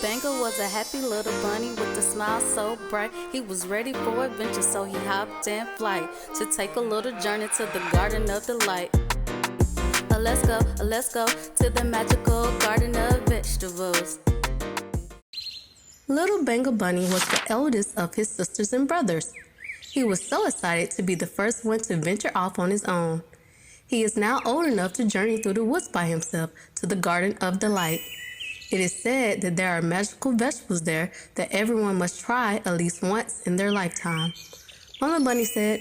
Banga was a happy little bunny with a smile so bright. He was ready for adventure, so he hopped in flight to take a little journey to the Garden of Delight. Let's go to the magical Garden of Vegetables. Little Banga Bunny was the eldest of his sisters and brothers. He was so excited to be the first one to venture off on his own. He is now old enough to journey through the woods by himself to the Garden of Delight. It is said that there are magical vegetables there that everyone must try at least once in their lifetime. Mama Bunny said,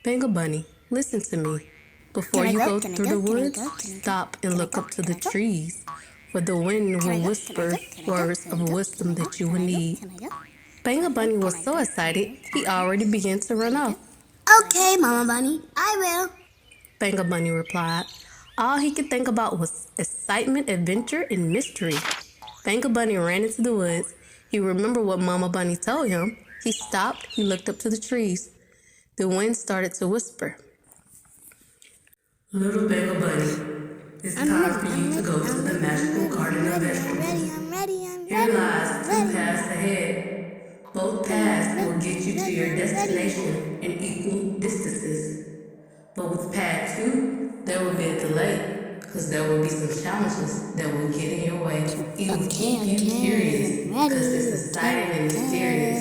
"Banga Bunny, listen to me. Before you go through the woods, stop and look up to the trees, for the wind will whisper words of wisdom that you will need." Banga Bunny was so excited, he already began to run off. Okay, Mama Bunny, I will. Banga Bunny replied. All he could think about was excitement, adventure, and mystery. Banga Bunny ran into the woods. He remembered what Mama Bunny told him. He stopped, he looked up to the trees. The wind started to whisper. Little Banga Bunny, it's time for you to go to the magical Garden of Vegetables. I'm ready. Here lies 2 paths ahead. Both paths will get you to your destination in equal distances. But with path 2, there will be a delay, because there will be some challenges that will get in your way. It will keep you curious, because it's exciting and mysterious.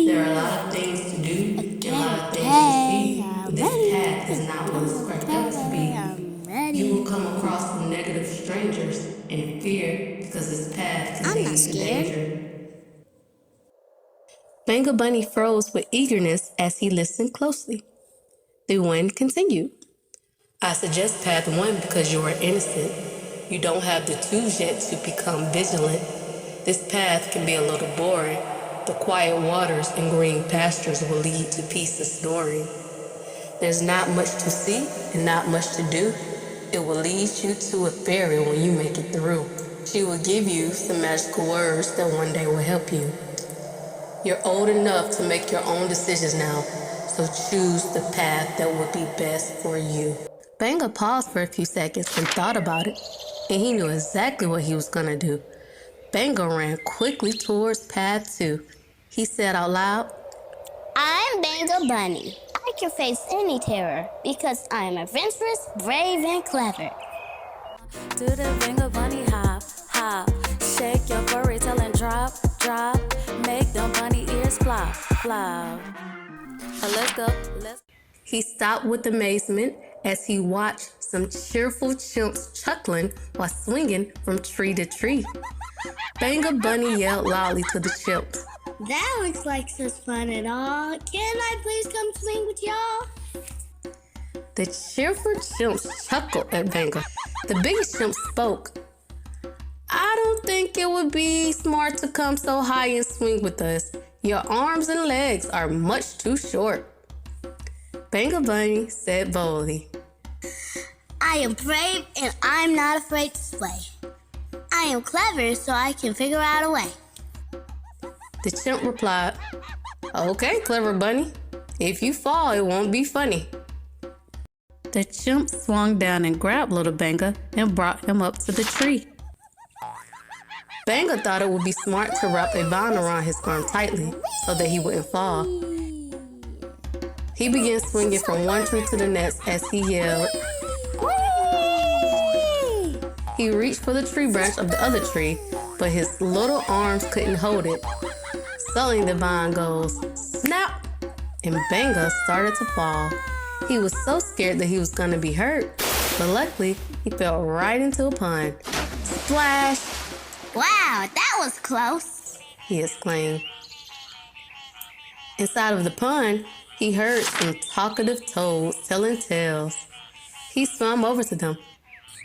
There are a lot of things to do and a lot of things to see, but this path is not what it's cracked up to be. You will come across some negative strangers and fear, because this path can lead to danger. Banga Bunny froze with eagerness as he listened closely. The wind continued. I suggest path 1 because you are innocent. You don't have the tools yet to become vigilant. This path can be a little boring. The quiet waters and green pastures will lead to peace and snoring. There's not much to see and not much to do. It will lead you to a fairy when you make it through. She will give you some magical words that one day will help you. You're old enough to make your own decisions now, so choose the path that would be best for you. Banga paused for a few seconds and thought about it, and he knew exactly what he was going to do. Banga ran quickly towards path 2. He said out loud, I'm Banga Bunny. I can face any terror because I'm adventurous, brave, and clever. Do the Banga Bunny hop, hop. Shake your furry tail and drop, drop. Make them bunny ears flop, flop. Let's go. He stopped with amazement as he watched some cheerful chimps chuckling while swinging from tree to tree. Banga Bunny yelled loudly to the chimps. That looks like such fun and all. Can I please come swing with y'all? The cheerful chimps chuckled at Banga. The biggest chimp spoke. I don't think it would be smart to come so high and swing with us. Your arms and legs are much too short. Banga Bunny said boldly. I am brave and I'm not afraid to slay. I am clever so I can figure out a way. The chimp replied, Okay, clever bunny. If you fall, it won't be funny. The chimp swung down and grabbed little Banga and brought him up to the tree. Banga thought it would be smart to wrap a bond around his arm tightly so that he wouldn't fall. He began swinging from one tree to the next as he yelled. He reached for the tree branch of the other tree, but his little arms couldn't hold it. Suddenly the vine goes snap, and Banga started to fall. He was so scared that he was going to be hurt, but luckily he fell right into a pond. Splash! Wow, that was close, he exclaimed. Inside of the pond, he heard some talkative toads telling tales. He swam over to them.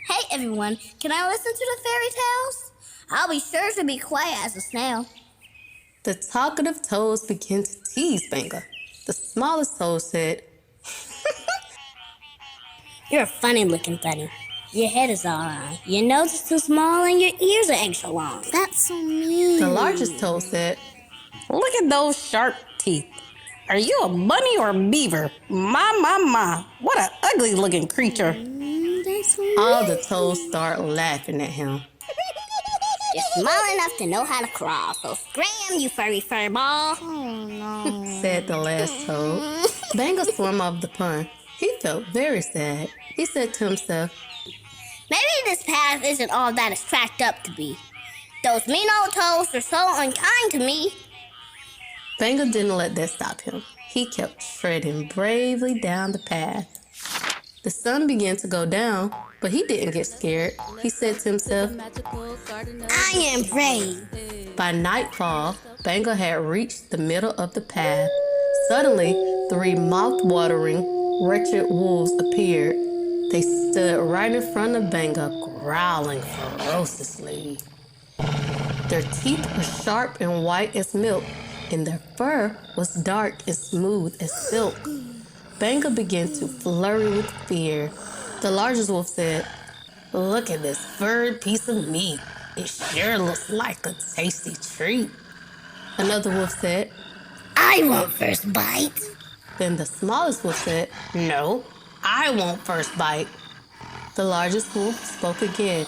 Hey everyone, can I listen to the fairy tales? I'll be sure to be quiet as a snail. The talkative toads began to tease Banga. The smallest toad said, You're a funny looking bunny. Your head is all wrong. Your nose is too small and your ears are extra long. That's so mean. The largest toad said, Look at those sharp teeth. Are you a bunny or a beaver? My. What an ugly looking creature. That's so mean. All the toads started laughing at him. You're small enough to know how to crawl, so scram, you furry furball. Oh, no. said the last toad. Banga swam off the pond. He felt very sad. He said to himself, Maybe this path isn't all that it's cracked up to be. Those mean old toads are so unkind to me. Banga didn't let that stop him. He kept treading bravely down the path. The sun began to go down, but he didn't get scared. He said to himself, I am brave. By nightfall, Banga had reached the middle of the path. Suddenly, 3 mouth-watering, wretched wolves appeared. They stood right in front of Banga, growling ferociously. Their teeth were sharp and white as milk, and their fur was dark and smooth as silk. Banga began to flurry with fear. The largest wolf said, Look at this furred piece of meat. It sure looks like a tasty treat. Another wolf said, I want first bite. Then the smallest wolf said, No, I want first bite. The largest wolf spoke again.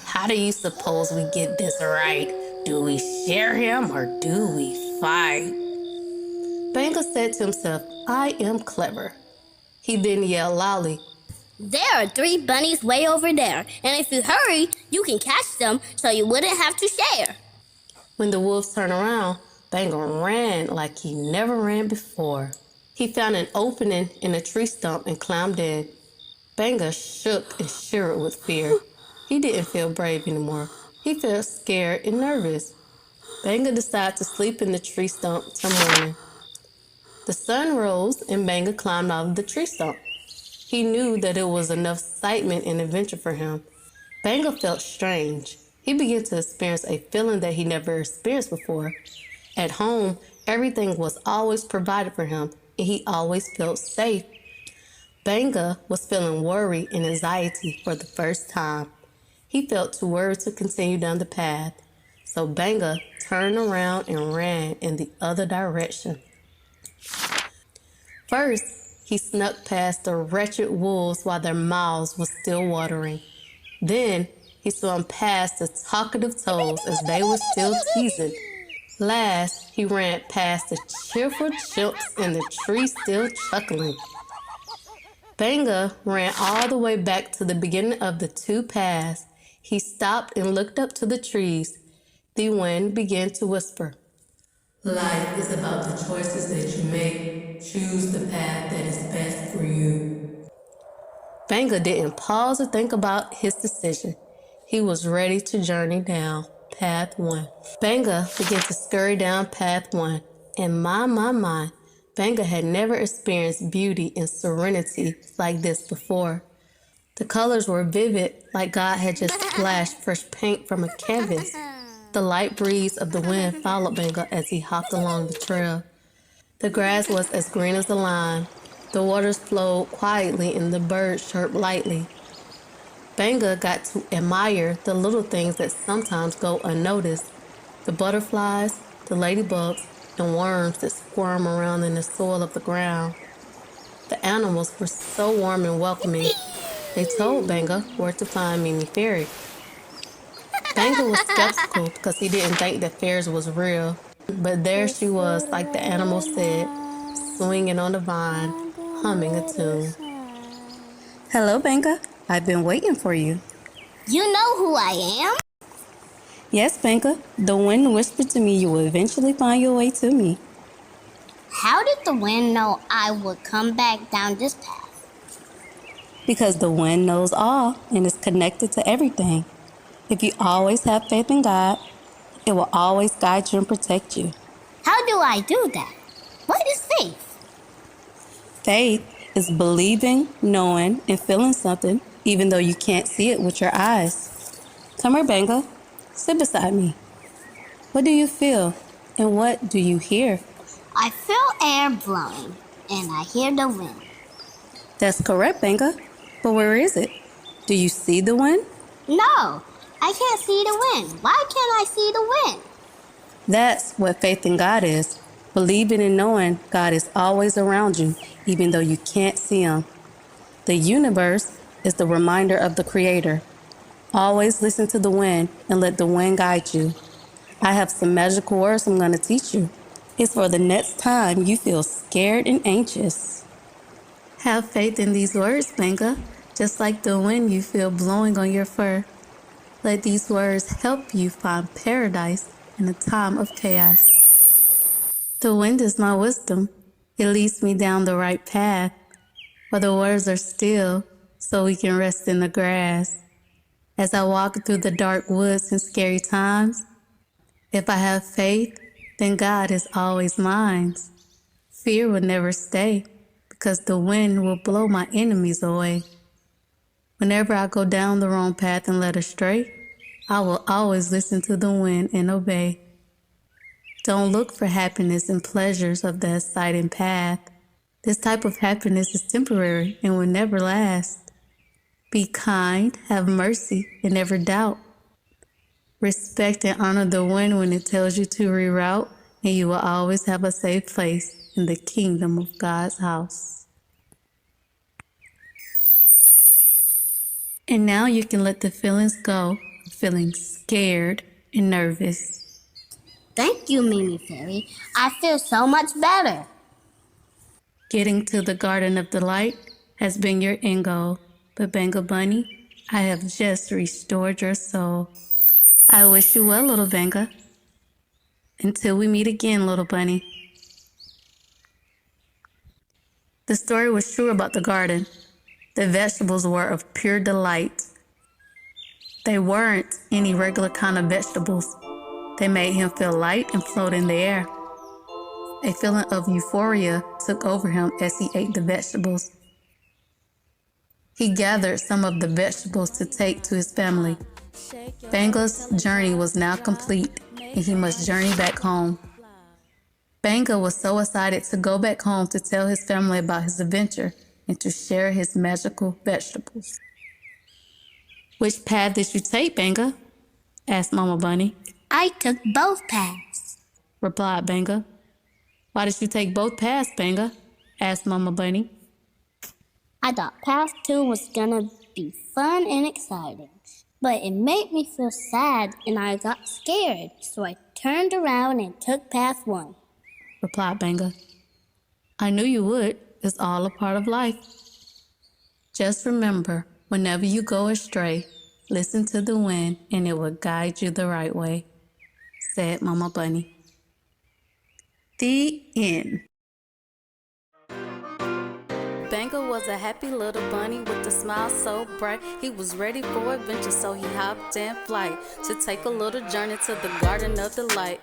How do you suppose we get this right? Do we share him or do we fight? Banga said to himself, I am clever. He then yelled loudly, There are 3 bunnies way over there, and if you hurry, you can catch them so you wouldn't have to share. When the wolves turned around, Banga ran like he never ran before. He found an opening in a tree stump and climbed in. Banga shook and shivered with fear. He didn't feel brave anymore. He felt scared and nervous. Banga decided to sleep in the tree stump till morning. The sun rose and Banga climbed out of the tree stump. He knew that it was enough excitement and adventure for him. Banga felt strange. He began to experience a feeling that he never experienced before. At home, everything was always provided for him, and he always felt safe. Banga was feeling worry and anxiety for the first time. He felt too worried to continue down the path, so Banga turned around and ran in the other direction. First, he snuck past the wretched wolves while their mouths were still watering. Then, he swam past the talkative toads as they were still teasing. Last, he ran past the cheerful chimps in the tree still chuckling. Banga ran all the way back to the beginning of the 2 paths. He stopped and looked up to the trees. The wind began to whisper. Life is about the choices that you make. Choose the path that is best for you. Banga didn't pause to think about his decision. He was ready to journey down path 1. Banga began to scurry down path 1, and my, Banga had never experienced beauty and serenity like this before. The colors were vivid, like God had just splashed fresh paint from a canvas. The light breeze of the wind followed Banga as he hopped along the trail. The grass was as green as the lime. The waters flowed quietly and the birds chirped lightly. Banga got to admire the little things that sometimes go unnoticed. The butterflies, the ladybugs, and worms that squirm around in the soil of the ground. The animals were so warm and welcoming. They told Banga where to find Mimi Fairy. Banga was skeptical because he didn't think that fairies was real. But there she was, like the animal said, swinging on the vine, humming a tune. Hello, Banga. I've been waiting for you. You know who I am? Yes, Banga. The wind whispered to me you will eventually find your way to me. How did the wind know I would come back down this path? Because the wind knows all and is connected to everything. If you always have faith in God, it will always guide you and protect you. How do I do that? What is faith? Faith is believing, knowing, and feeling something even though you can't see it with your eyes. Come here, Banga. Sit beside me. What do you feel and what do you hear? I feel air blowing and I hear the wind. That's correct, Banga. But where is it? Do you see the wind? No, I can't see the wind. Why can't I see the wind? That's what faith in God is. Believing and knowing God is always around you, even though you can't see Him. The universe is the reminder of the Creator. Always listen to the wind and let the wind guide you. I have some magical words I'm going to teach you. It's for the next time you feel scared and anxious. Have faith in these words, Banga, just like the wind you feel blowing on your fur. Let these words help you find paradise in a time of chaos. The wind is my wisdom. It leads me down the right path, where the words are still so we can rest in the grass. As I walk through the dark woods in scary times, if I have faith, then God is always mine. Fear will never stay, because the wind will blow my enemies away. Whenever I go down the wrong path and led astray, I will always listen to the wind and obey. Don't look for happiness and pleasures of the exciting path. This type of happiness is temporary and will never last. Be kind, have mercy, and never doubt. Respect and honor the wind when it tells you to reroute, and you will always have a safe place in the kingdom of God's house. And now you can let the feelings go, feeling scared and nervous. Thank you, Mimi Fairy. I feel so much better. Getting to the Garden of Delight has been your end goal, but Banga Bunny, I have just restored your soul. I wish you well, little Banga. Until we meet again, little bunny. The story was true about the garden. The vegetables were of pure delight. They weren't any regular kind of vegetables. They made him feel light and float in the air. A feeling of euphoria took over him as he ate the vegetables. He gathered some of the vegetables to take to his family. Banga's journey was now complete, and he must journey back home. Banga was so excited to go back home to tell his family about his adventure and to share his magical vegetables. Which path did you take, Banga? Asked Mama Bunny. I took both paths, Replied Banga. Why did you take both paths, Banga? Asked Mama Bunny. I thought path 2 was gonna be fun and exciting, but it made me feel sad and I got scared, so I turned around and took path 1. Replied Banga. I knew you would. It's all a part of life. Just remember, whenever you go astray, listen to the wind and it will guide you the right way, said Mama Bunny. The end. Banga was a happy little bunny with a smile so bright. He was ready for adventure, so he hopped in flight to take a little journey to the Garden of Delight.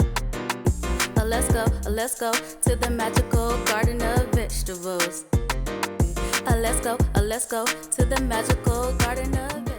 Let's go to the magical garden of vegetables. Let's go to the magical garden of vegetables.